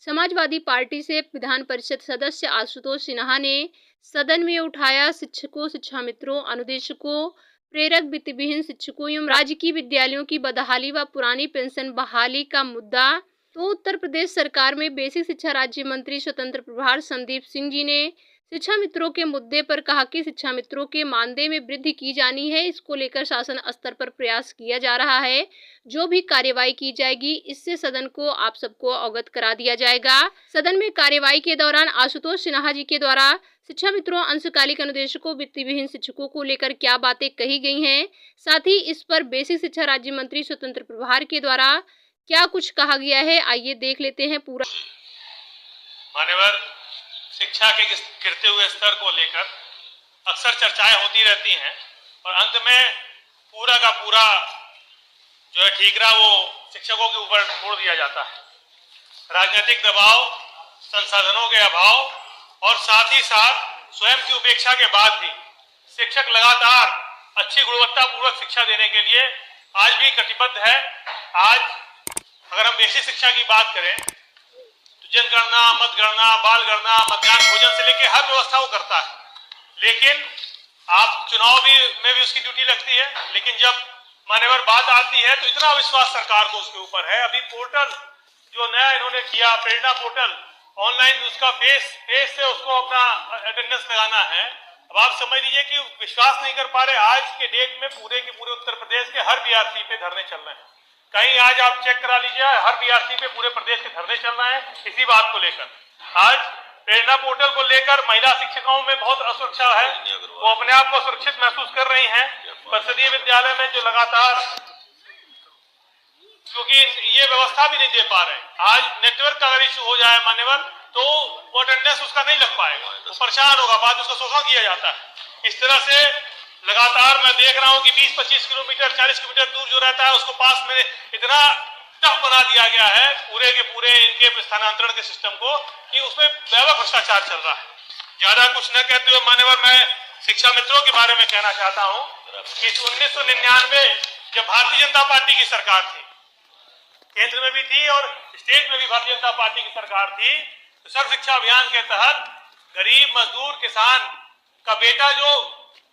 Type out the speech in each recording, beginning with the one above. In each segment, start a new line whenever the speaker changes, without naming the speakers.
Samajwadi party से विधान परिषद सदस्य आशुतोष सिन्हा ने सदन में उठाया शिक्षकों, शिक्षा मित्रों, अनुदेशकों, प्रेरक वित्तविहीन शिक्षकों एवं राजकीय विद्यालयों की बदहाली व पुरानी पेंशन बहाली का मुद्दा। तो उत्तर प्रदेश सरकार में बेसिक शिक्षा राज्य मंत्री स्वतंत्र प्रभार संदीप सिंह जी ने शिक्षा मित्रों के मुद्दे पर कहा कि शिक्षा मित्रों के मानदेय में वृद्धि की जानी है। इसको लेकर शासन स्तर पर प्रयास किया जा रहा है। जो भी कार्यवाही की जाएगी इससे सदन को आप सबको अवगत करा दिया जाएगा। सदन में कार्यवाही के दौरान आशुतोष सिन्हा जी के द्वारा शिक्षा मित्रों, अंशकालिक अनुदेशकों, वित्तविहीन शिक्षकों को लेकर क्या बातें कही गई हैं, साथ ही इस पर बेसिक शिक्षा राज्य मंत्री स्वतंत्र प्रभार के द्वारा क्या कुछ कहा गया है, आइए देख लेते हैं पूरा।
मान्यवर, शिक्षा के गिरते हुए स्तर को लेकर अक्सर चर्चाएं होती रहती हैं और अंत में पूरा का पूरा जो है ठीकरा वो शिक्षकों के ऊपर छोड़ दिया जाता है। राजनीतिक दबाव, संसाधनों के अभाव और साथ ही साथ स्वयं की उपेक्षा के बाद भी शिक्षक लगातार अच्छी गुणवत्तापूर्वक शिक्षा देने के लिए आज भी कटिबद्ध है। आज अगर हम बेसिक शिक्षा की बात करें तो जनगणना, मतगणना, बाल गणना, मतदान, भोजन से लेकर हर व्यवस्था वो करता है। लेकिन आप चुनाव में भी उसकी ड्यूटी लगती है, लेकिन जब मान्यवर बात आती है तो इतना विश्वास सरकार को उसके ऊपर है। अभी पोर्टल जो नया इन्होंने किया, प्रेरणा पोर्टल, ऑनलाइन उसका फेस से उसको अपना अटेंडेंस लगाना है। अब आप समझ लीजिए कि विश्वास नहीं कर पा रहे। आज के डेट में पूरे के पूरे उत्तर प्रदेश के हर बीआरसी पे धरने चल रहे हैं। कहीं आज आप चेक करा लीजिए, हर बीआरसी पे पूरे प्रदेश के धरने चल रहे हैं इसी बात को लेकर। आज प्रेरणा पोर्टल को लेकर महिला शिक्षिकाओं में बहुत असुरक्षा है, वो अपने आप को सुरक्षित महसूस कर रही हैं। परिषदीय विद्यालय में जो लगातार, क्योंकि ये व्यवस्था भी नहीं दे पा रहे, आज नेटवर्क का अगर इशू हो जाए मान्यवर तो वो अटेंडेंस उसका नहीं लग पाएगा, वो परेशान होगा, बाद उसका शोषण किया जाता है। इस तरह से लगातार मैं देख रहा हूं कि 20-25 किलोमीटर, 40 किलोमीटर दूर जो रहता है उसको पास में इतना टफ बना दिया गया है पूरे के पूरे इनके स्थानांतरण के सिस्टम को कि उसमें व्यापक भ्रष्टाचार चल रहा है। ज्यादा कुछ न कहते हुए मान्यवर, मैं शिक्षा मित्रों के बारे में कहना चाहता हूं कि 1999 जब भारतीय जनता पार्टी की सरकार थी, केंद्र में भी थी और स्टेट में भी भारतीय जनता पार्टी की सरकार थी, तो सर्व शिक्षा अभियान के तहत गरीब मजदूर किसान का बेटा जो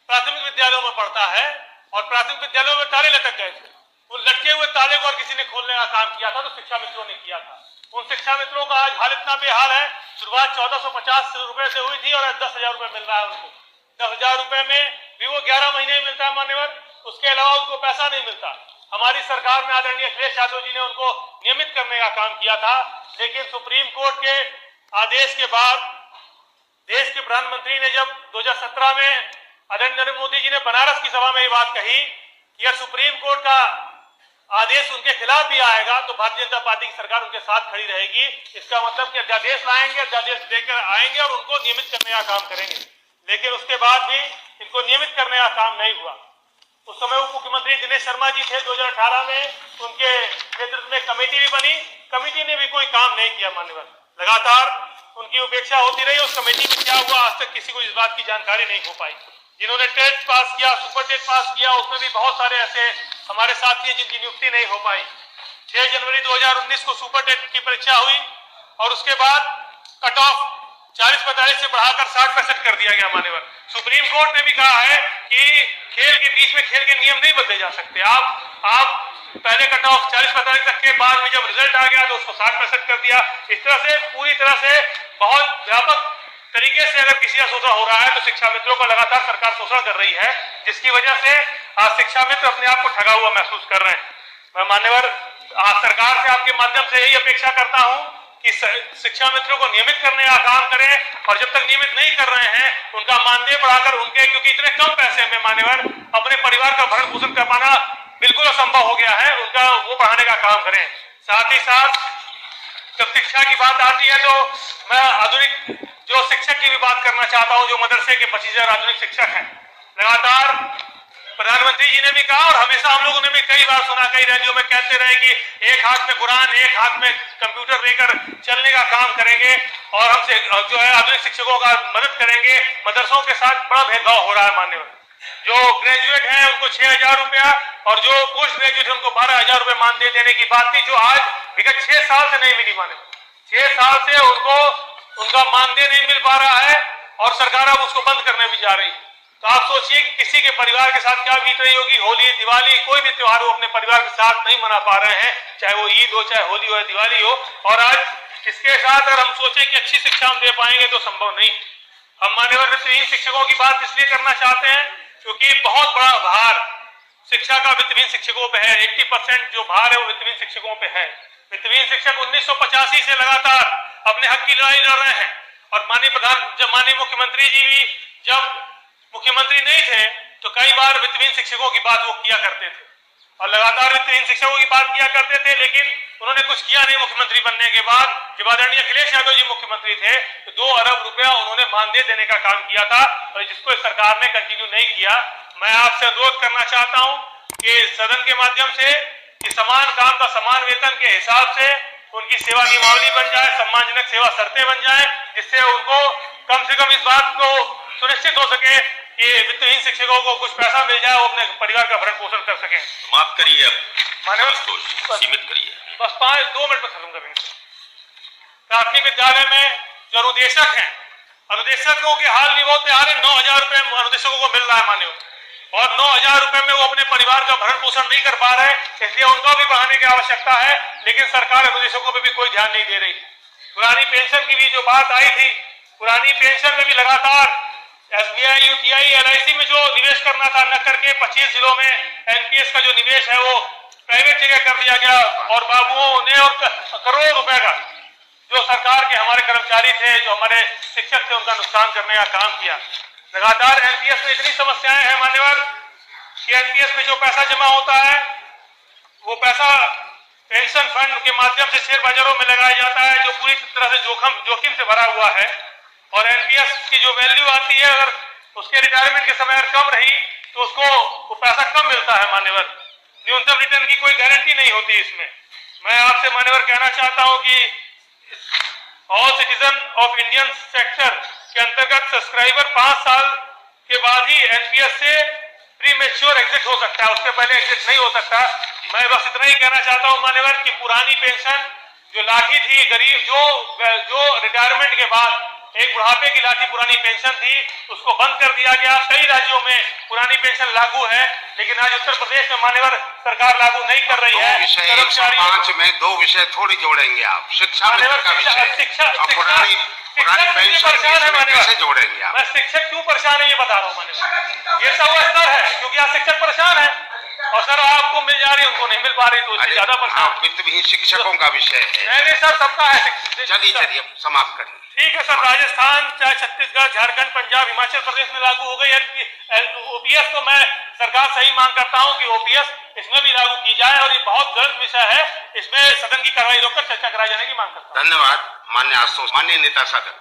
प्राथमिक विद्यालयों में पढ़ता है और प्राथमिक विद्यालयों में ताले लटक गए थे, वो लटके हुए ताले को और किसी ने खोलने का काम किया था तो शिक्षा मित्रों ने किया था। उन शिक्षा मित्रों का आज हाल इतना बेहाल है। शुरुआत 1450 रुपए से हुई थी और 10,000 रुपए मिल रहा है उनको। 10,000 रुपए में भी वो 11 महीने मिलता है मान्यवर, उसके अलावा उनको पैसा नहीं मिलता। हमारी सरकार में आदरणीय अखिलेश यादव जी ने उनको नियमित करने का काम किया था, लेकिन सुप्रीम कोर्ट के आदेश के बाद देश के प्रधानमंत्री ने जब 2017 में आदरणीय नरेंद्र मोदी जी ने बनारस की सभा में ये बात कही कि अगर सुप्रीम कोर्ट का आदेश उनके खिलाफ भी आएगा तो भारतीय जनता पार्टी की सरकार उनके साथ खड़ी रहेगी। इसका मतलब कि अध्यादेश लाएंगे, अध्यादेश लेकर आएंगे और उनको नियमित करने का काम करेंगे। लेकिन उसके बाद भी इनको नियमित करने का काम नहीं हुआ। उस समय उप मुख्यमंत्री दिनेश शर्मा जी थे, 2018 में उनके नेतृत्व में कमेटी भी बनी, कमेटी ने भी कोई काम नहीं किया मान्यवर, लगातार उनकी उपेक्षा होती रही। उस कमेटी में क्या हुआ आज तक किसी को इस बात की जानकारी नहीं हो पाई। जिन्होंने टेट पास किया, सुपर टेट पास किया, उसमें भी बहुत सारे ऐसे हमारे साथी हैं जिनकी नियुक्ति नहीं हो पाई। 6 जनवरी 2019 को सुपर टेट की परीक्षा हुई और उसके बाद कट ऑफ 40-45 से बढ़ाकर 60-65 कर दिया गया मान्यवर। सुप्रीम कोर्ट ने भी कहा है कि खेल के बीच में खेल के नियम नहीं बदले जा सकते। आप पहले कट ऑफ 40-45 तक के बाद में जब रिजल्ट आ गया तो उसको 60-65 कर दिया। इस तरह से पूरी तरह से बहुत व्यापक तरीके से अगर किसी का शोषण हो रहा है तो शिक्षा मित्रों का लगातार सरकार शोषण कर रही है, जिसकी वजह से आज शिक्षा मित्र अपने आप को ठगा हुआ महसूस कर रहे हैं। मैं मान्यवर आज सरकार से आपके माध्यम से यही अपेक्षा करता हूं कि शिक्षा मित्रों को नियमित करने का काम करें और जब तक नियमित नहीं कर रहे हैं उनका मानदेय बढ़ाकर उनके, क्योंकि इतने कम पैसे में मान्यवर अपने परिवार का भरण पोषण कर पाना बिल्कुल असंभव हो गया है, उनका वो बढ़ाने का काम करें। साथ ही साथ जब शिक्षा की बात आती है तो मैं आधुनिक जो शिक्षक की भी बात करना चाहता हूं, जो मदरसे के 25,000 आधुनिक शिक्षक हैं। लगातार प्रधानमंत्री जी ने भी कहा और हमेशा हम लोगों ने भी कई बार सुना, कई रैलियों में कहते रहे कि एक हाथ में कुरान, एक हाथ में कंप्यूटर लेकर चलने का काम करेंगे और हमसे जो है आधुनिक शिक्षकों का मदद करेंगे। मदरसों के साथ बड़ा भेदभाव हो रहा है मान्यवर। जो ग्रेजुएट हैं उनको 6,000 रुपया और जो पोस्ट ग्रेजुएट है उनको 12,000 रुपये मानदेय देने की बात थी, जो आज विगत 6 साल से नहीं मिली मान्यवर। 6 साल से उनको उनका मानदेय नहीं मिल पा रहा है और सरकार अब उसको बंद करने भी जा रही है। तो आप सोचिए कि किसी के परिवार के साथ क्या बीत रही होगी। होली, दिवाली, कोई भी त्योहार वो अपने परिवार के साथ नहीं मना पा रहे हैं, चाहे वो ईद हो, चाहे होली हो, दिवाली हो। और आज इसके साथ अगर हम सोचे कि अच्छी शिक्षा हम दे पाएंगे तो संभव नहीं। हम मान्यवर वित्तहीन शिक्षकों की बात इसलिए करना चाहते हैं क्योंकि बहुत बड़ा भार शिक्षा का वित्तहीन शिक्षकों पे है। 80% जो भार है वो वित्तहीन शिक्षकों पे है। वित्तहीन शिक्षक 1985 से लगातार अपने हक की लड़ाई लड़ रहे हैं और माननीय मुख्यमंत्री जी भी जब मुख्यमंत्री नहीं थे तो कई बार वित्तहीन शिक्षकों की बात वो किया करते थे और लगातार वित्तहीन शिक्षकों की बात किया करते थे, लेकिन उन्होंने कुछ किया नहीं। मुख्यमंत्री बनने के बाद जब आदरणीय अखिलेश यादव जी मुख्यमंत्री थे तो 2 अरब रुपया उन्होंने मानदेय देने का काम किया था और जिसको सरकार ने कंटिन्यू नहीं किया। मैं आपसे अनुरोध करना चाहता हूं कि सदन के माध्यम से कि समान काम का समान वेतन के हिसाब से उनकी सेवा नियमावली बन जाए, सम्मानजनक सेवा शर्तें बन जाए, जिससे उनको कम से कम इस बात को सुनिश्चित हो सके कि वित्तहीन शिक्षकों को कुछ पैसा मिल जाए, वो अपने परिवार का भरण पोषण कर सकें।
समाप्त करिए,
मान्यवर
सीमित करिए।
बस 2 मिनट में खत्म करेंगे। प्राथमिक विद्यालय में जो अनुदेशक हैं, अनुदेशकों के हाल नहीं बहुत हाल है। 9,000 रुपए अनुदेशकों को मिल रहा है मान्यवर, और 9,000 रुपए में वो अपने परिवार का भरण पोषण नहीं कर पा रहे, इसलिए उनका भी बढ़ाने की आवश्यकता है। लेकिन सरकार अनुदेशकों पर भी कोई ध्यान नहीं दे रही। पुरानी पेंशन की भी जो बात आई थी, पुरानी पेंशन में भी लगातार SBI, UTI, LIC में जो निवेश करना था न करके 25 जिलों में NPS का जो निवेश है वो प्राइवेट जगह कर दिया गया और बाबुओं ने और करोड़ों रुपए का जो सरकार के हमारे कर्मचारी थे, जो हमारे शिक्षक थे, उनका नुकसान करने का काम किया। लगातार NPS में इतनी समस्याएं हैं मान्यवर कि NPS में जो पैसा जमा होता है वो पैसा पेंशन फंड के माध्यम से शेयर बाजारों में लगाया जाता है, जो पूरी तरह से जोखिम से भरा हुआ है। और NPS की जो वैल्यू आती है, अगर उसके रिटायरमेंट के समय अगर कम रही तो उसको वो पैसा कम मिलता है मान्यवर। न्यूनतम रिटर्न की कोई गारंटी नहीं होती इसमें। मैं आपसे मान्यवर कहना चाहता हूं कि all citizen of Indian sector के अंतर्गत सब्सक्राइबर 5 साल के बाद ही NPS से प्री मेच्योर एग्जिट हो सकता है, उसके पहले एग्जिट नहीं हो सकता। मैं बस इतना ही कहना चाहता हूं मान्यवर कि पुरानी पेंशन जो लाठी थी, गरीब जो रिटायरमेंट के बाद एक बुढ़ापे की लाठी पुरानी पेंशन थी, उसको बंद कर दिया गया। कई राज्यों में पुरानी पेंशन लागू है, लेकिन आज उत्तर प्रदेश में मान्यवर सरकार लागू नहीं कर रही है।
105 में 2 विषय थोड़ी जोड़ेंगे आप, शिक्षा का विषय, पुरानी पेंशन कैसे जोड़ेंगे आप?
मैं शिक्षक क्यों परेशान है ये बता रहा हूँ मान्यवर। ये सब स्तर है क्योंकि आज शिक्षक परेशान है और सर आपको मिल जा रही, उनको नहीं मिल पा रही, तो इससे ज्यादा परेशान।
वित्तहीन शिक्षकों का विषय है।
नहीं सर, सबका है।
चलिए समाप्त करिए।
ठीक है सर, राजस्थान चाहे छत्तीसगढ़, झारखंड, पंजाब, हिमाचल प्रदेश में लागू हो गई OPS, तो मैं सरकार से ही मांग करता हूं कि OPS इसमें भी लागू की जाए और ये बहुत गलत विषय है, इसमें सदन की कार्रवाई रोककर चर्चा कराई जाने की मांग करता हूं।
धन्यवाद मान्य आशुतोष, मान्य नेता सदन,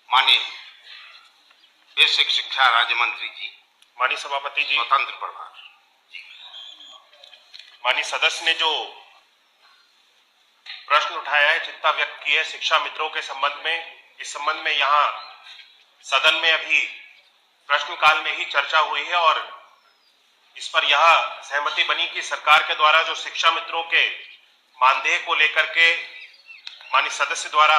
माननीय बेसिक शिक्षा राज्य मंत्री जी,
माननीय सभापति जी,
स्वतंत्र प्रभार जी,
माननीय सदस्य ने जो प्रश्न उठाया है, चिंता व्यक्त की है शिक्षा मित्रों के संबंध में, इस संबंध में यहाँ सदन में अभी प्रश्नकाल में ही चर्चा हुई है और इस पर यह सहमति बनी कि सरकार के द्वारा जो शिक्षा मित्रों के मानदेय को लेकर के माननीय सदस्य द्वारा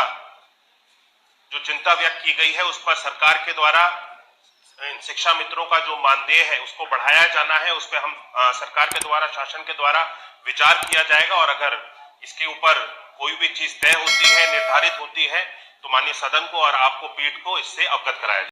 जो चिंता व्यक्त की गई है, उस पर सरकार के द्वारा शिक्षा मित्रों का जो मानदेय है उसको बढ़ाया जाना है। उस पर हम सरकार के द्वारा, शासन के द्वारा विचार किया जाएगा और अगर इसके ऊपर कोई भी चीज तय होती है, निर्धारित होती है, तो माननीय सदन को और आपको, पीठ को इससे अवगत कराया जाए।